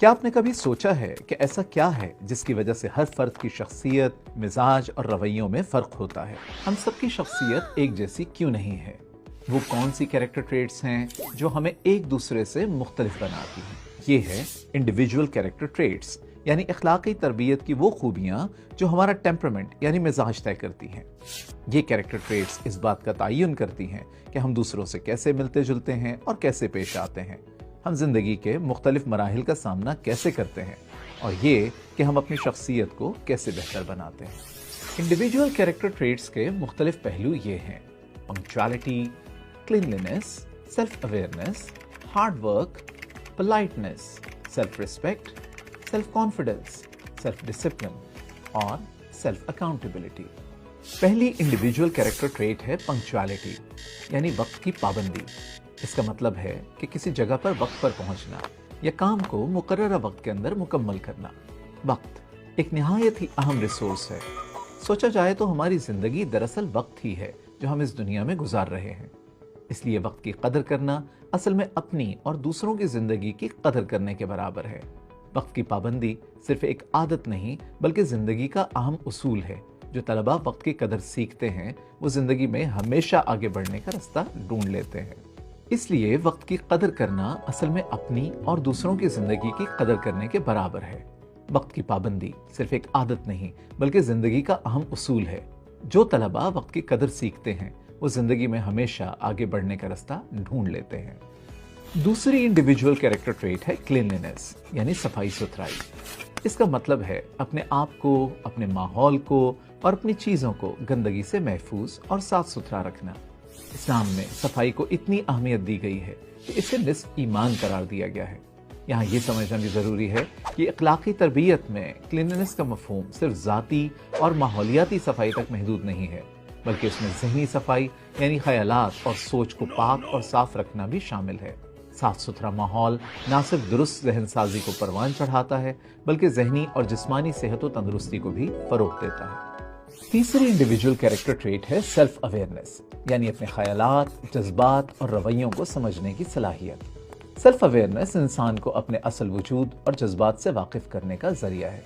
کیا آپ نے کبھی سوچا ہے کہ ایسا کیا ہے جس کی وجہ سے ہر فرد کی شخصیت، مزاج اور رویوں میں فرق ہوتا ہے؟ ہم سب کی شخصیت ایک جیسی کیوں نہیں ہے؟ وہ کون سی کیریکٹر ٹریٹس ہیں جو ہمیں ایک دوسرے سے مختلف بناتی ہیں؟ یہ ہے انڈیویجول کیریکٹر ٹریٹس، یعنی اخلاقی تربیت کی وہ خوبیاں جو ہمارا ٹیمپرمنٹ یعنی مزاج طے کرتی ہیں۔ یہ کیریکٹر ٹریٹس اس بات کا تعین کرتی ہیں کہ ہم دوسروں سے کیسے ملتے جلتے ہیں اور کیسے پیش آتے ہیں، ہم زندگی کے مختلف مراحل کا سامنا کیسے کرتے ہیں، اور یہ کہ ہم اپنی شخصیت کو کیسے بہتر بناتے ہیں۔ انڈیویجول کیریکٹر ٹریٹس کے مختلف پہلو یہ ہیں: punctuality, cleanliness, self awareness, hard work, politeness, self respect, self confidence, self discipline اور سیلف اکاؤنٹیبلٹی۔ پہلی انڈیویجول کیریکٹر ٹریٹ ہے پنکچوالٹی، یعنی وقت کی پابندی۔ اس کا مطلب ہے کہ کسی جگہ پر وقت پر پہنچنا یا کام کو مقررہ وقت کے اندر مکمل کرنا۔ وقت ایک نہایت ہی اہم ریسورس ہے۔ سوچا جائے تو ہماری زندگی دراصل وقت ہی ہے جو ہم اس دنیا میں گزار رہے ہیں۔ اس لیے وقت کی قدر کرنا اصل میں اپنی اور دوسروں کی زندگی کی قدر کرنے کے برابر ہے۔ وقت کی پابندی صرف ایک عادت نہیں بلکہ زندگی کا اہم اصول ہے۔ جو طلباء وقت کی قدر سیکھتے ہیں وہ زندگی میں ہمیشہ آگے بڑھنے کا راستہ ڈھونڈ لیتے ہیں۔ اس لیے وقت کی قدر کرنا اصل میں اپنی اور دوسروں کی زندگی کی قدر کرنے کے برابر ہے۔ وقت کی پابندی صرف ایک عادت نہیں بلکہ زندگی کا اہم اصول ہے۔ جو طلباء وقت کی قدر سیکھتے ہیں وہ زندگی میں ہمیشہ آگے بڑھنے کا راستہ ڈھونڈ لیتے ہیں۔ دوسری انڈیویجول کیریکٹر ٹریٹ ہے کلینلینس، یعنی صفائی ستھرائی۔ اس کا مطلب ہے اپنے آپ کو، اپنے ماحول کو اور اپنی چیزوں کو گندگی سے محفوظ اور صاف ستھرا رکھنا۔ اسلام میں صفائی کو اتنی اہمیت دی گئی ہے کہ اسے نصف ایمان قرار دیا گیا ہے۔ یہاں یہ سمجھنا بھی ضروری ہے کہ اخلاقی تربیت میں کلیننس کا مفہوم صرف ذاتی اور ماحولیاتی صفائی تک محدود نہیں ہے، بلکہ اس میں ذہنی صفائی یعنی خیالات اور سوچ کو پاک اور صاف رکھنا بھی شامل ہے۔ صاف ستھرا ماحول نہ صرف درست ذہن سازی کو پروان چڑھاتا ہے بلکہ ذہنی اور جسمانی صحت و تندرستی کو بھی فروغ دیتا ہے۔ تیسری انڈیویجول کیریکٹر ٹریٹ ہے سیلف اویئرنیس، یعنی اپنے خیالات، جذبات اور رویوں کو سمجھنے کی صلاحیت۔ سیلف اویئرنیس انسان کو اپنے اصل وجود اور جذبات سے واقف کرنے کا ذریعہ ہے۔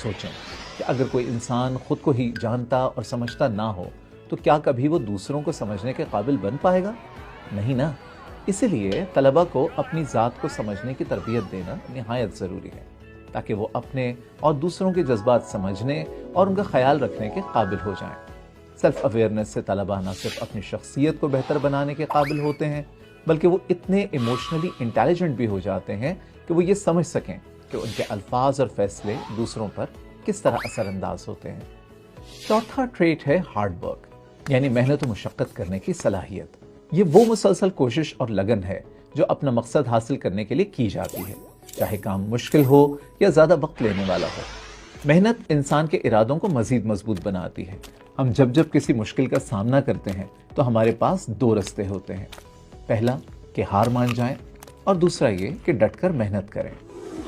سوچیں کہ اگر کوئی انسان خود کو ہی جانتا اور سمجھتا نہ ہو تو کیا کبھی وہ دوسروں کو سمجھنے کے قابل بن پائے گا؟ نہیں نا۔ اسی لیے طلباء کو اپنی ذات کو سمجھنے کی تربیت دینا نہایت ضروری ہے تاکہ وہ اپنے اور دوسروں کے جذبات سمجھنے اور ان کا خیال رکھنے کے قابل ہو جائیں۔ سیلف اویئرنیس سے طلباء نہ صرف اپنی شخصیت کو بہتر بنانے کے قابل ہوتے ہیں بلکہ وہ اتنے ایموشنلی انٹیلیجنٹ بھی ہو جاتے ہیں کہ وہ یہ سمجھ سکیں کہ ان کے الفاظ اور فیصلے دوسروں پر کس طرح اثر انداز ہوتے ہیں۔ چوتھا ٹریٹ ہے ہارڈ ورک، یعنی محنت و مشقت کرنے کی صلاحیت۔ یہ وہ مسلسل کوشش اور لگن ہے جو اپنا مقصد حاصل کرنے کے لیے کی جاتی ہے، چاہے کام مشکل ہو یا زیادہ وقت لینے والا ہو۔ محنت انسان کے ارادوں کو مزید مضبوط بناتی ہے۔ ہم جب کسی مشکل کا سامنا کرتے ہیں تو ہمارے پاس دو راستے ہوتے ہیں، پہلا کہ ہار مان جائیں اور دوسرا یہ کہ ڈٹ کر محنت کریں۔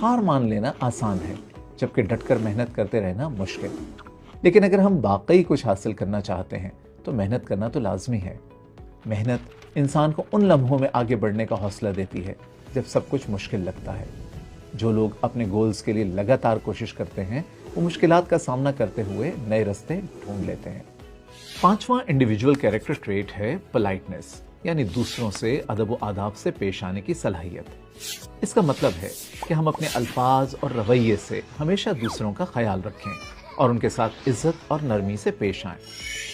ہار مان لینا آسان ہے جبکہ ڈٹ کر محنت کرتے رہنا مشکل۔ لیکن اگر ہم واقعی کچھ حاصل کرنا چاہتے ہیں تو محنت کرنا تو لازمی ہے۔ محنت انسان کو ان لمحوں میں آگے بڑھنے کا حوصلہ دیتی ہے جب سب کچھ مشکل لگتا ہے۔ جو لوگ اپنے گولز کے لیے لگاتار کوشش کرتے ہیں وہ مشکلات کا سامنا کرتے ہوئے نئے راستے ڈھونڈ لیتے ہیں۔ پانچواں انڈیویجول کیریکٹر ٹریٹ ہے پولائٹنس، یعنی دوسروں سے ادب و آداب سے پیش آنے کی صلاحیت۔ اس کا مطلب ہے کہ ہم اپنے الفاظ اور رویے سے ہمیشہ دوسروں کا خیال رکھیں اور ان کے ساتھ عزت اور نرمی سے پیش آئیں۔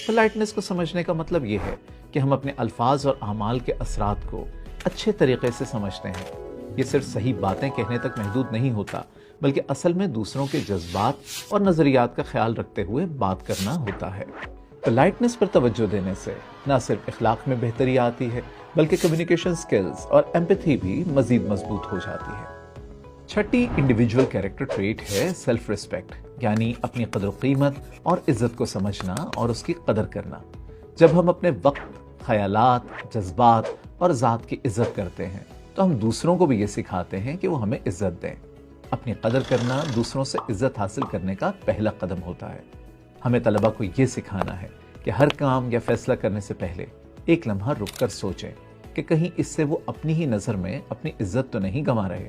پولائٹنس کو سمجھنے کا مطلب یہ ہے کہ ہم اپنے الفاظ اور اعمال کے اثرات کو اچھے طریقے سے سمجھتے ہیں۔ یہ صرف صحیح باتیں کہنے تک محدود نہیں ہوتا بلکہ اصل میں دوسروں کے جذبات اور نظریات کا خیال رکھتے ہوئے بات کرنا ہوتا ہے۔ پولائٹنس پر توجہ دینے سے نہ صرف اخلاق میں بہتری آتی ہے بلکہ کمیونیکیشن سکلز اور ایمپتھی بھی مزید مضبوط ہو جاتی ہے۔ چھٹی انڈیویجول کیریکٹر ٹریٹ ہے سیلف ریسپیکٹ، یعنی اپنی قدر و قیمت اور عزت کو سمجھنا اور اس کی قدر کرنا۔ جب ہم اپنے وقت، خیالات، جذبات اور ذات کی عزت کرتے ہیں تو ہم دوسروں کو بھی یہ سکھاتے ہیں کہ وہ ہمیں عزت دیں۔ اپنی قدر کرنا دوسروں سے عزت حاصل کرنے کا پہلا قدم ہوتا ہے۔ ہمیں طلباء کو یہ سکھانا ہے کہ ہر کام یا فیصلہ کرنے سے پہلے ایک لمحہ رک کر سوچیں کہ کہیں اس سے وہ اپنی ہی نظر میں اپنی عزت تو نہیں گنوا رہے۔